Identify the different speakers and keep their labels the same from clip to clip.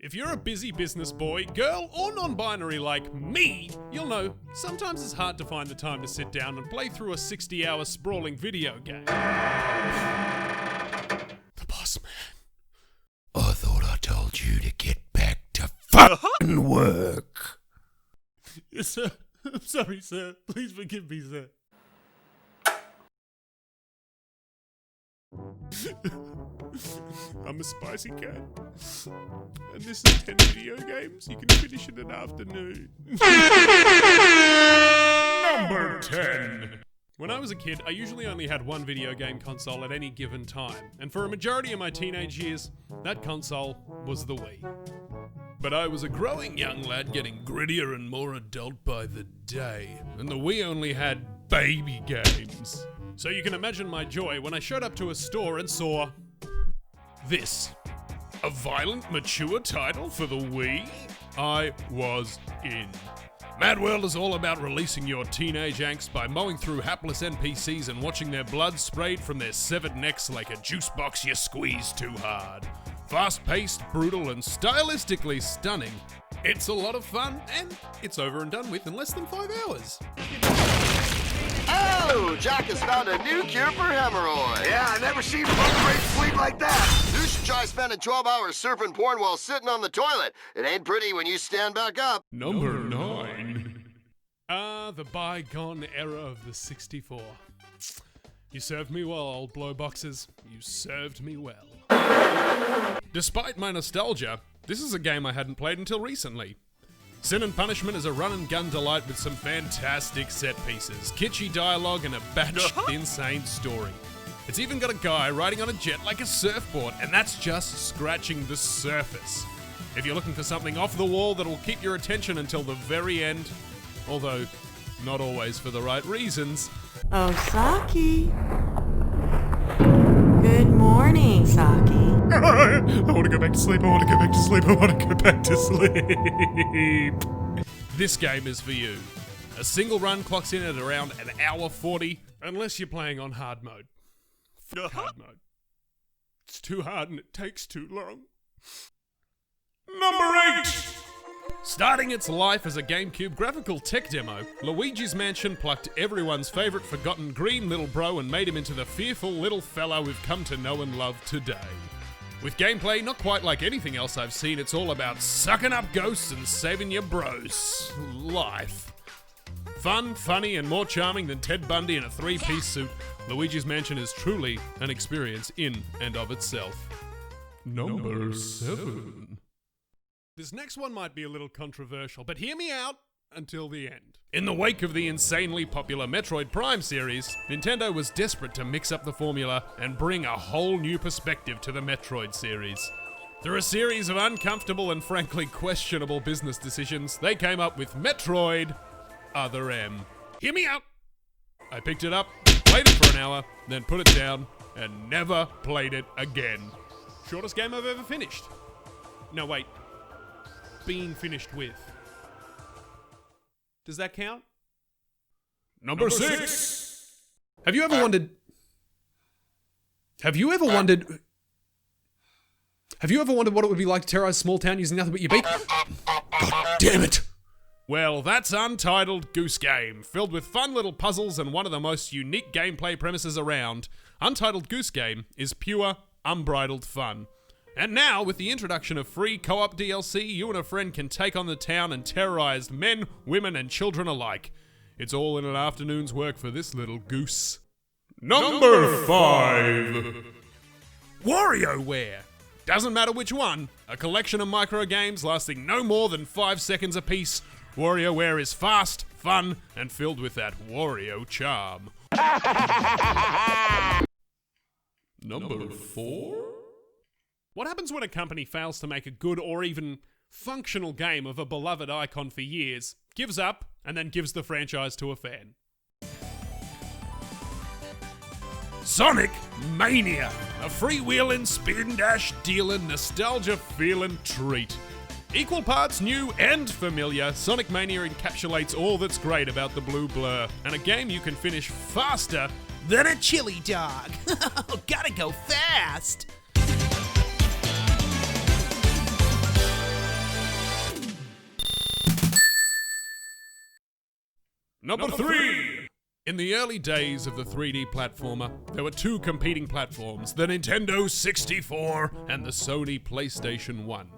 Speaker 1: If you're a busy business boy, girl, or non-binary like me, you'll know sometimes it's hard to find the time to sit down and play through a 60-hour sprawling video game. The boss man.
Speaker 2: I thought I told you to get back to fucking work.
Speaker 1: Yes, sir. I'm sorry, sir. Please forgive me, sir. I'm a Spicy-kern. And this is 10 video games. You can finish in an afternoon. Number 10. When I was a kid, I usually only had one video game console at any given time. And for a majority of my teenage years, that console was the Wii. But I was a growing young lad getting grittier and more adult by the day. And the Wii only had baby games. So you can imagine my joy when I showed up to a store and saw this. A violent, mature title for the Wii? I was in. MadWorld is all about releasing your teenage angst by mowing through hapless NPCs and watching their blood sprayed from their severed necks like a juice box you squeeze too hard. Fast-paced, brutal, and stylistically stunning. It's a lot of fun, and it's over and done with in less than 5 hours.
Speaker 3: Oh, Jack has found a new cure for hemorrhoids.
Speaker 4: Yeah, I never seen blood rage sleep like that.
Speaker 3: You should try spending 12 hours surfing porn while sitting on the toilet. It ain't pretty when you stand back up.
Speaker 1: Number 9. The bygone era of the 64. You served me well, old blowboxes. You served me well. Despite my nostalgia, this is a game I hadn't played until recently. Sin and Punishment is a run-and-gun delight with some fantastic set pieces, kitschy dialogue, and a batshit insane story. It's even got a guy riding on a jet like a surfboard, and that's just scratching the surface. If you're looking for something off the wall that'll keep your attention until the very end, although not always for the right reasons.
Speaker 5: Oh, Saki. Good morning, Saki.
Speaker 1: I want to go back to sleep, I want to go back to sleep, I want to go back to sleep. This game is for you. A single run clocks in at around an hour 40, unless you're playing on hard mode. Fuck hard mode. It's too hard and it takes too long. Number 8! Starting its life as a GameCube graphical tech demo, Luigi's Mansion plucked everyone's favourite forgotten green little bro and made him into the fearful little fella we've come to know and love today. With gameplay not quite like anything else I've seen, it's all about sucking up ghosts and saving your bros' life. Fun, funny, and more charming than Ted Bundy in a 3-piece suit, Luigi's Mansion is truly an experience in and of itself. Number 7. This next one might be a little controversial, but hear me out until the end. In the wake of the insanely popular Metroid Prime series, Nintendo was desperate to mix up the formula and bring a whole new perspective to the Metroid series. Through a series of uncomfortable and frankly questionable business decisions, they came up with Metroid Other M. Hear me out! I picked it up, played it for an hour, then put it down, and never played it again. Shortest game I've ever finished. No, wait. Being finished with. Does that count? Number 6. Have you ever wondered what it would be like to terrorize a small town using nothing but your beak? God damn it! Well, that's Untitled Goose Game, filled with fun little puzzles and one of the most unique gameplay premises around. Untitled Goose Game is pure, unbridled fun. And now, with the introduction of free co-op DLC, you and a friend can take on the town and terrorize men, women, and children alike. It's all in an afternoon's work for this little goose. Number 5. WarioWare. Doesn't matter which one. A collection of micro games lasting no more than 5 seconds apiece. WarioWare is fast, fun, and filled with that Wario charm. Number 4? What happens when a company fails to make a good or even functional game of a beloved icon for years, gives up, and then gives the franchise to a fan? Sonic Mania, a freewheeling, spin-dash-dealing, nostalgia-feeling treat. Equal parts new and familiar, Sonic Mania encapsulates all that's great about the blue blur, and a game you can finish faster than a chili dog. Gotta go fast! Number 3! In the early days of the 3D platformer, there were two competing platforms, the Nintendo 64 and the Sony PlayStation 1.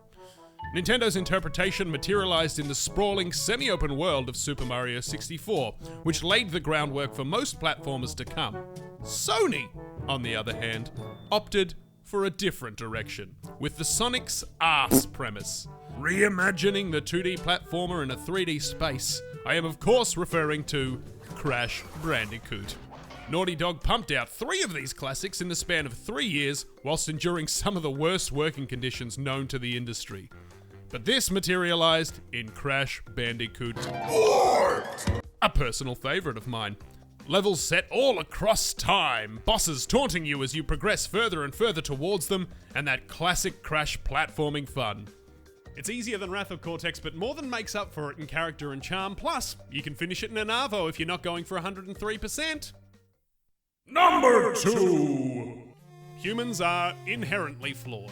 Speaker 1: Nintendo's interpretation materialized in the sprawling, semi-open world of Super Mario 64, which laid the groundwork for most platformers to come. Sony, on the other hand, opted for a different direction, with the Sonic's arse premise. Reimagining the 2D platformer in a 3D space, I am of course referring to Crash Bandicoot. Naughty Dog pumped out 3 of these classics in the span of 3 years, whilst enduring some of the worst working conditions known to the industry. But this materialized in Crash Bandicoot Warped, a personal favorite of mine. Levels set all across time, bosses taunting you as you progress further and further towards them, and that classic Crash platforming fun. It's easier than Wrath of Cortex, but more than makes up for it in character and charm, plus you can finish it in an Arvo if you're not going for 103%. Number 2! Humans are inherently flawed.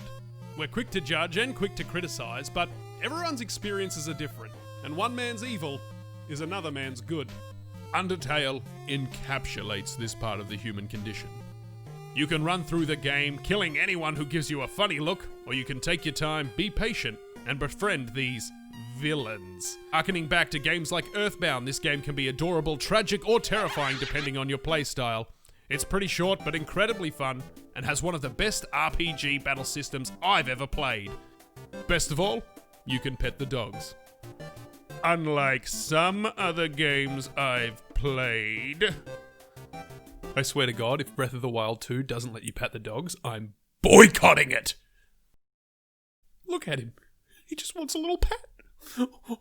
Speaker 1: We're quick to judge and quick to criticize, but everyone's experiences are different, and one man's evil is another man's good. Undertale encapsulates this part of the human condition. You can run through the game, killing anyone who gives you a funny look, or you can take your time, be patient, and befriend these villains. Harkening back to games like Earthbound, this game can be adorable, tragic, or terrifying depending on your playstyle. It's pretty short but incredibly fun, and has one of the best RPG battle systems I've ever played. Best of all, you can pet the dogs. Unlike some other games I've played. I swear to God, if Breath of the Wild 2 doesn't let you pet the dogs, I'm boycotting it! Look at him. He just wants a little pet.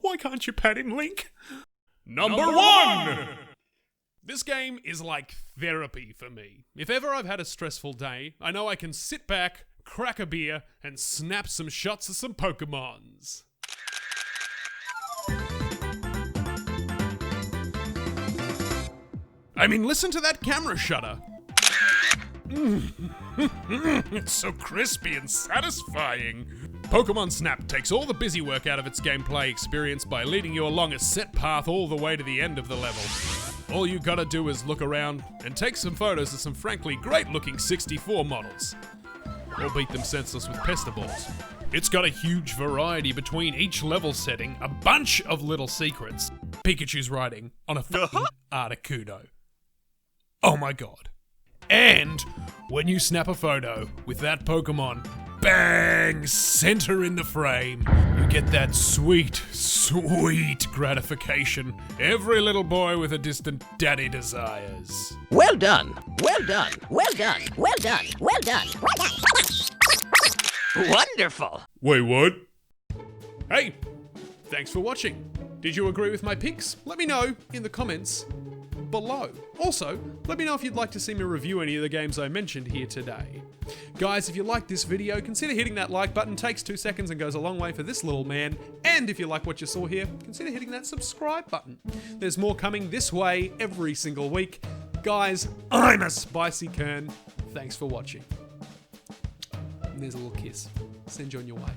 Speaker 1: Why can't you pet him, Link? Number 1! This game is like therapy for me. If ever I've had a stressful day, I know I can sit back, crack a beer, and snap some shots of some Pokemons. I mean, listen to that camera shutter. It's so crispy and satisfying. Pokemon Snap takes all the busy work out of its gameplay experience by leading you along a set path all the way to the end of the level. All you gotta do is look around and take some photos of some frankly great-looking 64 models. Or beat them senseless with Pestaballs. It's got a huge variety between each level setting, a bunch of little secrets. Pikachu's riding on a fucking Articuno. Oh my god. And when you snap a photo with that Pokemon, bang, center in the frame, you get that sweet, sweet gratification every little boy with a distant daddy desires.
Speaker 6: Well done. Well done. Well done. Well done. Well done. Well done. Wonderful.
Speaker 1: Wait, what? Hey, thanks for watching. Did you agree with my picks? Let me know in the comments below. Also, let me know if you'd like to see me review any of the games I mentioned here today. Guys, if you liked this video, consider hitting that like button. Takes 2 seconds and goes a long way for this little man. And if you like what you saw here, consider hitting that subscribe button. There's more coming this way every single week. Guys, I'm a Spicy-kern. Thanks for watching. And there's a little kiss. Send you on your way.